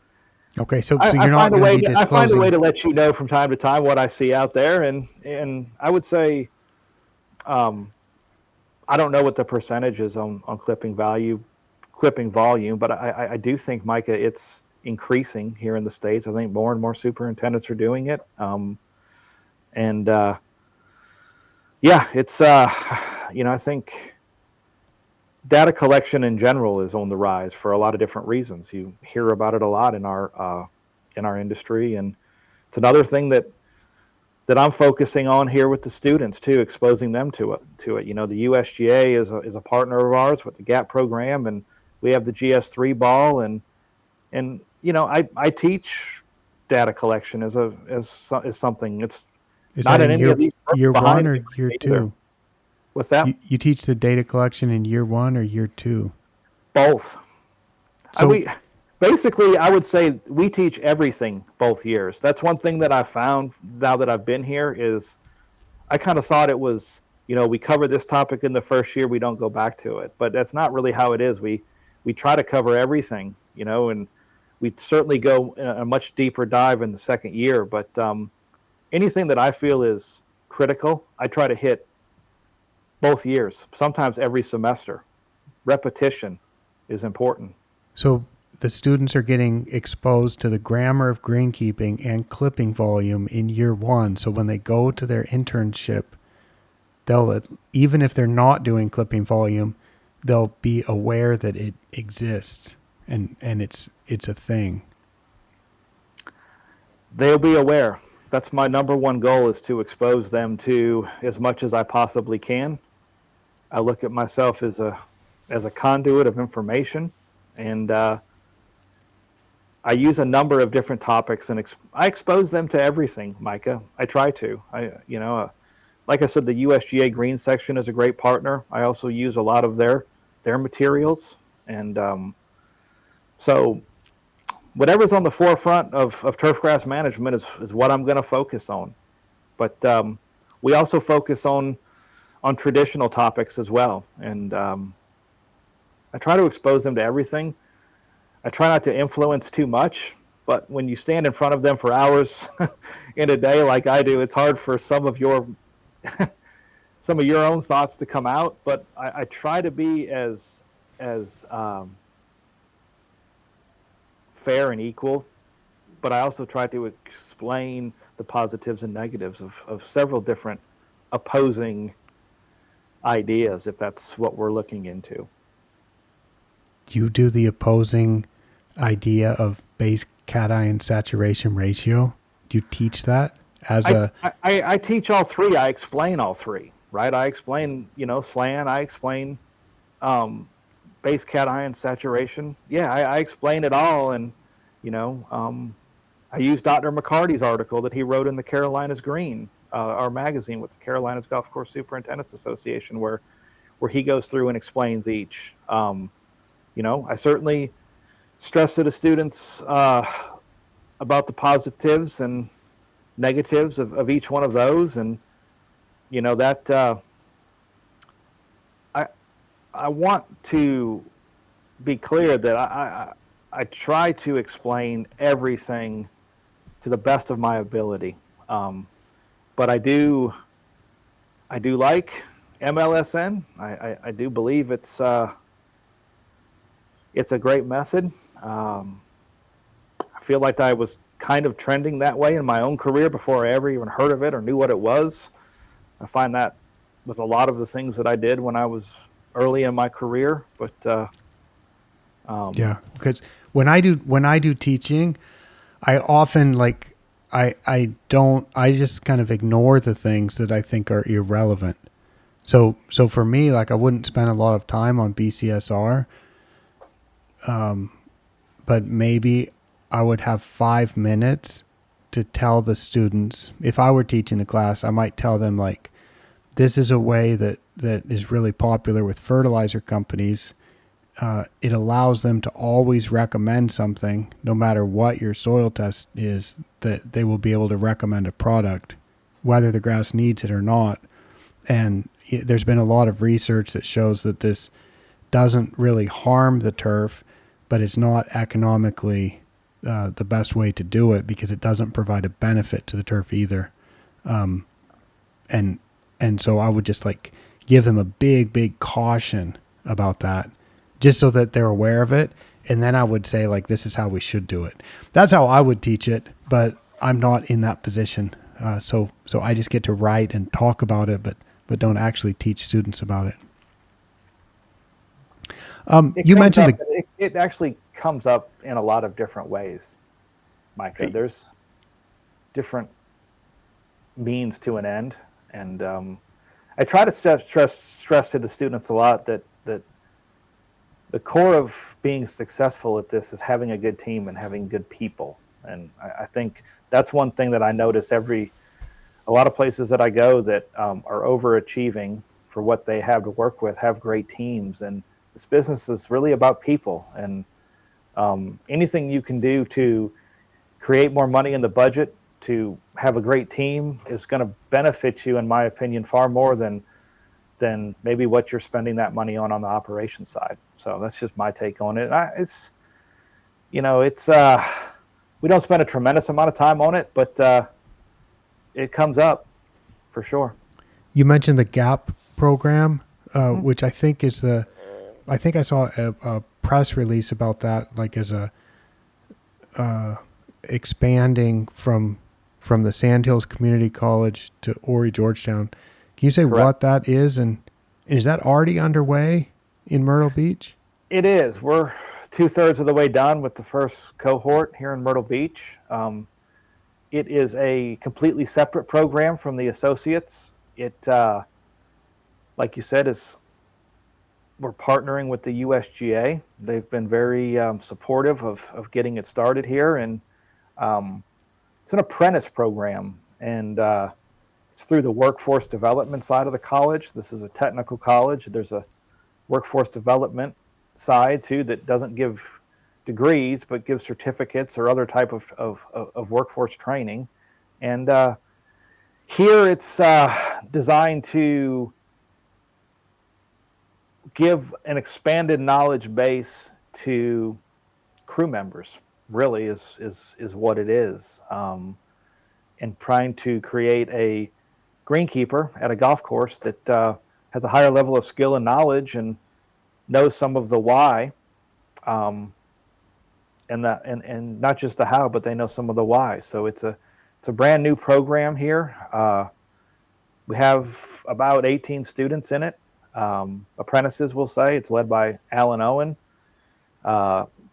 Okay, so you're not going to be I find a way disclosing. to let you know from time to time what I see out there, and I would say, um, I don't know what the percentage is on clipping volume, but I do think, Micah, it's increasing here in the States. I think more and more superintendents are doing it. And yeah, it's I think data collection in general is on the rise for a lot of different reasons. You hear about it a lot in our industry, and it's another thing that I'm focusing on here with the students too, exposing them to it. You know, the USGA is a partner of ours with the GAP program, and we have the GS3 ball, and I teach data collection as something. It's Is that not in in any of these year one behind or me year either. two? What's that? You teach the data collection in year one or year two? Both. So We basically, I would say we teach everything both years. That's one thing that I found now that I've been here is I kind of thought it was, we cover this topic in the first year, we don't go back to it. But that's not really how it is. We try to cover everything, and we certainly go in a much deeper dive in the second year. But anything that I feel is critical, I try to hit both years, sometimes every semester. Repetition is important. So the students are getting exposed to the grammar of greenkeeping and clipping volume in year one. So when they go to their internship, they'll, even if they're not doing clipping volume, they'll be aware that it exists and it's a thing. They'll be aware. That's my number one goal, is to expose them to as much as I possibly can. I look at myself as a conduit of information, and I use a number of different topics, and I expose them to everything, Micah. I try to. Like I said, the USGA Green section is a great partner. I also use a lot of their materials, and so whatever's on the forefront of turfgrass management is what I'm going to focus on. But we also focus on traditional topics as well, and I try to expose them to everything. I try not to influence too much, but when you stand in front of them for hours in a day like I do, it's hard for some of your own thoughts to come out. But I try to be as fair and equal, but I also try to explain the positives and negatives of several different opposing ideas, if that's what we're looking into. You do the opposing idea of base cation saturation ratio. Do you teach that as I, a I teach all three. I explain all three, right? I explain, SLAN. I explain base cation saturation. Yeah, I explain it all. And, I use Dr. McCarty's article that he wrote in the Carolinas Green, our magazine with the Carolinas Golf Course Superintendents Association, where he goes through and explains each. I certainly stress to the students about the positives and negatives of each one of those, and that I want to be clear that I try to explain everything to the best of my ability, but I do like MLSN. I do believe it's a great method. I feel like I was kind of trending that way in my own career before I ever even heard of it or knew what it was. I find that with a lot of the things that I did when I was early in my career, but yeah, because when I do teaching, I often I just kind of ignore the things that I think are irrelevant. So for me, like, I wouldn't spend a lot of time on BCSR, but maybe I would have 5 minutes to tell the students. If I were teaching the class, I might tell them, like, this is a way that is really popular with fertilizer companies. It allows them to always recommend something, no matter what your soil test is, that they will be able to recommend a product, whether the grass needs it or not. And there's been a lot of research that shows that this doesn't really harm the turf, but it's not economically the best way to do it because it doesn't provide a benefit to the turf either. And so I would just like give them a big caution about that, just so that they're aware of it. And then I would say, like, this is how we should do it. That's how I would teach it, but I'm not in that position. So I just get to write and talk about it, but don't actually teach students about it. You mentioned it actually comes up in a lot of different ways, Micah. There's different means to an end, and I try to stress to the students a lot that the core of being successful at this is having a good team and having good people. And I think that's one thing that I notice a lot of places that I go that are overachieving for what they have to work with, have great teams. And this business is really about people. And anything you can do to create more money in the budget, to have a great team, is going to benefit you, in my opinion, far more than maybe what you're spending that money on the operations side. So that's just my take on it. We don't spend a tremendous amount of time on it, but it comes up for sure. You mentioned the GAP program, which I think is I think I saw a press release about that, like as a expanding from the Sandhills Community College to Horry-Georgetown. Can you say Correct. what that is, and is that already underway in Myrtle Beach? It is. We're 2/3 of the way done with the first cohort here in Myrtle Beach. It is a completely separate program from the associates. It, like you said, we're partnering with the USGA. They've been very supportive of getting it started here, and it's an apprentice program, and it's through the workforce development side of the college. This is a technical college. There's a workforce development side too that doesn't give degrees but gives certificates or other type of workforce training. And here it's designed to give an expanded knowledge base to crew members, really is what it is. And trying to create a greenkeeper at a golf course that has a higher level of skill and knowledge and knows some of the why, and not just the how, but they know some of the why. So it's a brand new program here. We have about 18 students in it, apprentices, we'll say. It's led by Alan Owen.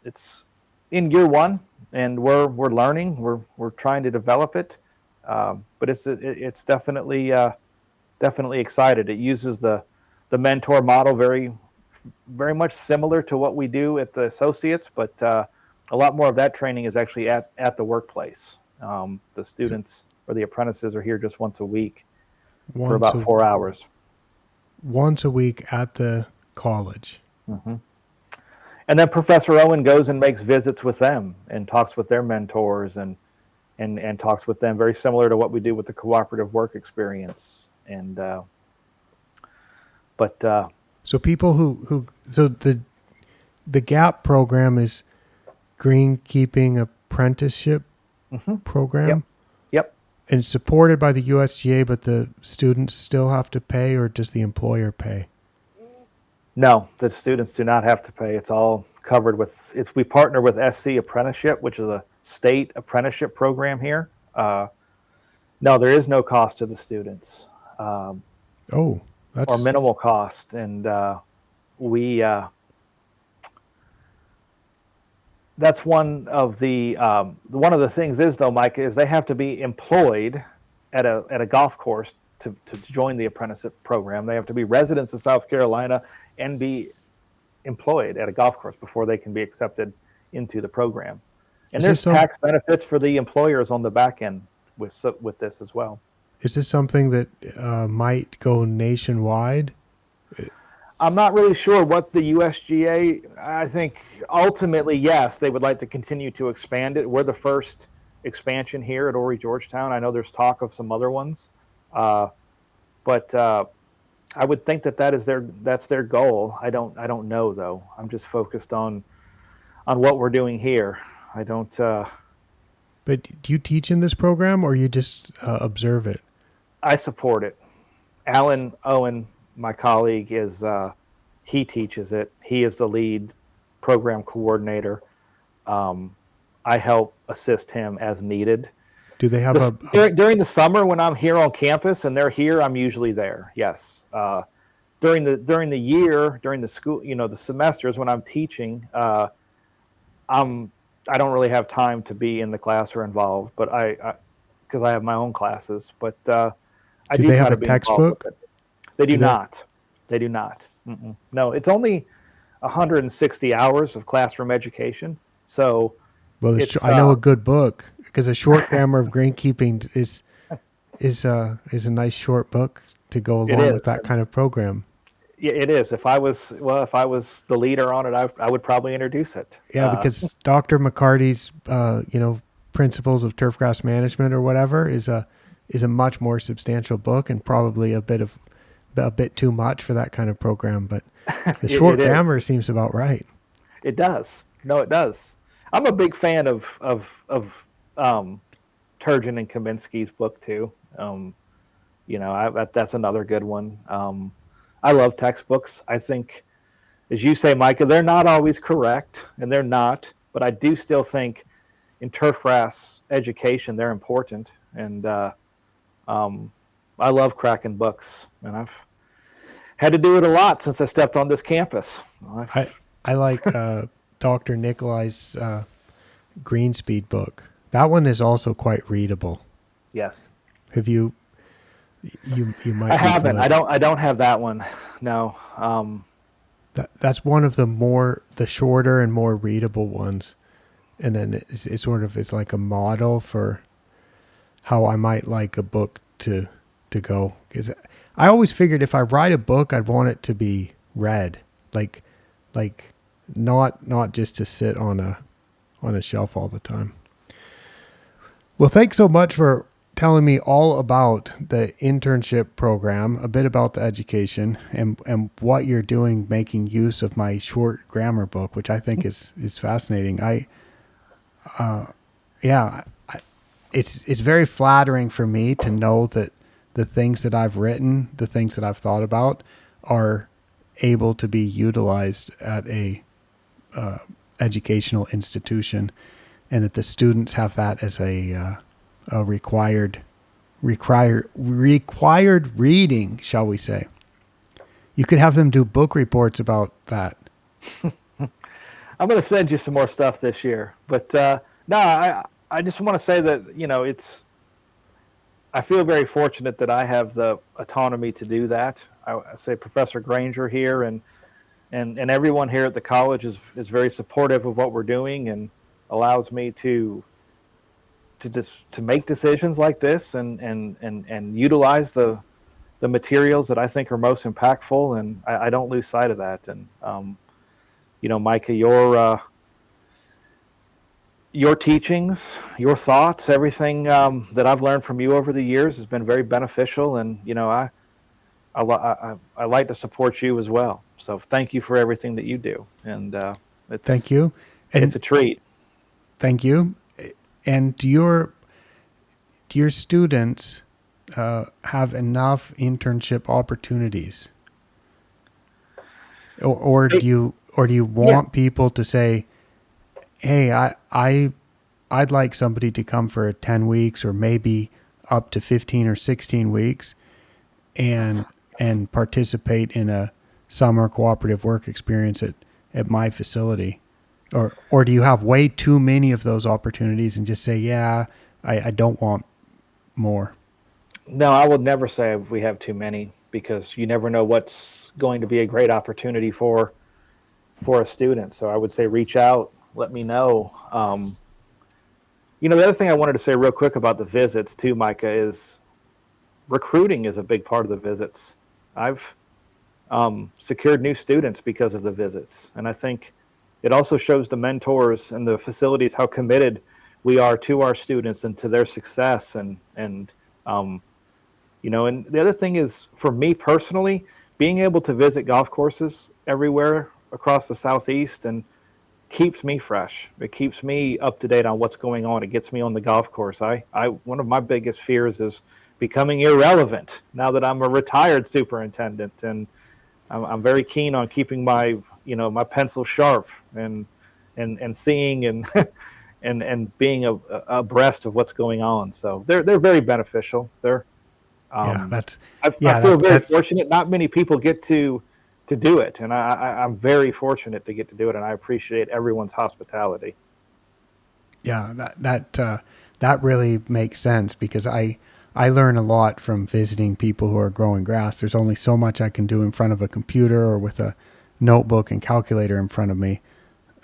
It's in year one, and we're learning. We're trying to develop it, but it's definitely excited. It uses the mentor model very much similar to what we do at the associates, but a lot more of that training is actually at the workplace. The students or the apprentices are here just once a week for about 4 hours. Once a week at the college. Mm-hmm. And then Professor Owen goes and makes visits with them and talks with their mentors and talks with them, very similar to what we do with the cooperative work experience. And so people so the GAP program is greenkeeping apprenticeship program. Yep. And it's supported by the USGA, but the students still have to pay, or does the employer pay? No, the students do not have to pay. It's all covered with. We partner with SC Apprenticeship, which is a state apprenticeship program here. No, there is no cost to the students. Or minimal cost, and that's one of the things is, though, Micah, is they have to be employed at a golf course to join the apprenticeship program. They have to be residents of South Carolina and be employed at a golf course before they can be accepted into the program. And there's tax benefits for the employers on the back end with this as well. Is this something that might go nationwide? I'm not really sure what the USGA, I think ultimately, yes, they would like to continue to expand it. We're the first expansion here at Horry-Georgetown. I know there's talk of some other ones, uh, but I would think that that's their goal. I don't know though. I'm just focused on what we're doing here. I don't. But do you teach in this program or you just observe it? I support it. Alan Owen, my colleague, is he teaches it. He is the lead program coordinator. Um, I help assist him as needed. Do they have This, during the summer when I'm here on campus and they're here, I'm usually there. Yes. During the year, during the school, the semesters when I'm teaching, I'm I don't really have time to be in the class or involved, but I because I have my own classes. But I do do they try have a to be involved with textbook? it. They do Do they? not. They do not. Mm-mm. No, it's only 160 hours of classroom education. So Well, it's I know a good book because a short grammar of greenkeeping is a nice short book to go it along with is. that kind of program. Yeah, it is. If I was the leader on it, I would probably introduce it. Yeah, because Dr. McCarty's principles of turfgrass management or whatever is a much more substantial book and probably a bit too much for that kind of program. But the It short is. grammar seems about right. It does. No, it does. I'm a big fan of Turgeon and Kaminsky's book too. That's another good one. I love textbooks. I think, as you say, Micah, they're not always correct, and they're not. But I do still think in turfgrass education they're important, and um, I love cracking books, and I've had to do it a lot since I stepped on this campus. I I like Dr. Nikolai's Greenspeed book. That one is also quite readable. Yes, Have you I might be haven't. I familiar. don't. I don't have that one. No. That's one of the shorter and more readable ones, and then it sort of is like a model for how I might like a book to go. Because I always figured if I write a book, I'd want it to be read, like like not just to sit on a shelf all the time. Well, thanks so much for telling me all about the internship program, a bit about the education, and what you're doing making use of my short grammar book, which I think is fascinating. Yeah, it's very flattering for me to know that the things that I've written, the things that I've thought about, are able to be utilized at a educational institution, and that the students have that as a required reading, shall we say? You could have them do book reports about that. I'm going to send you some more stuff this year, but no. I just want to say that it's. I feel very fortunate that I have the autonomy to do that. I say Professor Granger here and everyone here at the college is very supportive of what we're doing and allows me to make decisions like this and utilize the materials that I think are most impactful, and I don't lose sight of that. And Micah, your teachings, your thoughts, everything that I've learned from you over the years has been very beneficial, and I like to support you as well. So thank you for everything that you do, and Thank it's you, it's and a treat. thank you. And do your students have enough internship opportunities, or do you Yeah, want people to say, "Hey, I'd like somebody to come for 10 weeks or maybe up to 15 or 16 weeks and participate in a summer cooperative work experience at my facility." Or do you have way too many of those opportunities and just say, yeah, I don't want more? no, I would never say we have too many because you never know what's going to be a great opportunity for a student. So I would say reach out, let me know. The other thing I wanted to say real quick about the visits too, Micah, is recruiting is a big part of the visits. I've secured new students because of the visits, and I think it also shows the mentors and the facilities how committed we are to our students and to their success. And and the other thing is, for me personally, being able to visit golf courses everywhere across the Southeast and keeps me fresh. It keeps me up to date on what's going on. It gets me on the golf course. One of my biggest fears is becoming irrelevant now that I'm a retired superintendent, and I'm very keen on keeping my pencil sharp and seeing and and being abreast of what's going on. So they're very beneficial. Yeah, Um, that's I yeah, feel that very that's fortunate. Not many people get to do it, and I'm very fortunate to get to do it, and I appreciate everyone's hospitality. yeah, that really makes sense because I learn a lot from visiting people who are growing grass. There's only so much I can do in front of a computer or with a notebook and calculator in front of me,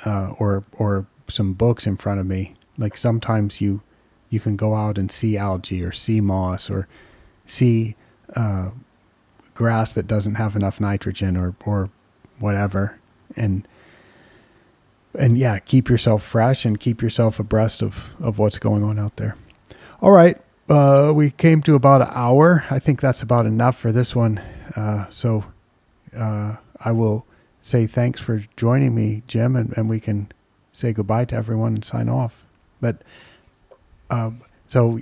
or some books in front of me. Like sometimes you can go out and see algae or see moss or see grass that doesn't have enough nitrogen or whatever, and yeah, keep yourself fresh and keep yourself abreast of what's going on out there. All right. We came to about an hour. I think that's about enough for this one. So I will say thanks for joining me, Jim, and we can say goodbye to everyone and sign off. But so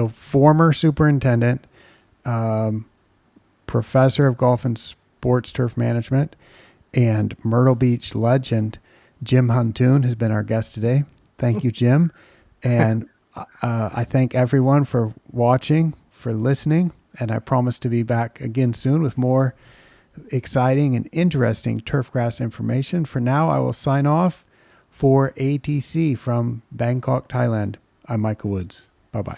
former superintendent, professor of golf and sports turf management, and Myrtle Beach legend Jim Huntoon has been our guest today. Thank you, Jim. And I thank everyone for watching, for listening, and I promise to be back again soon with more exciting and interesting turfgrass information. For now, I will sign off for ATC from Bangkok, Thailand. I'm Michael Woods. Bye-bye.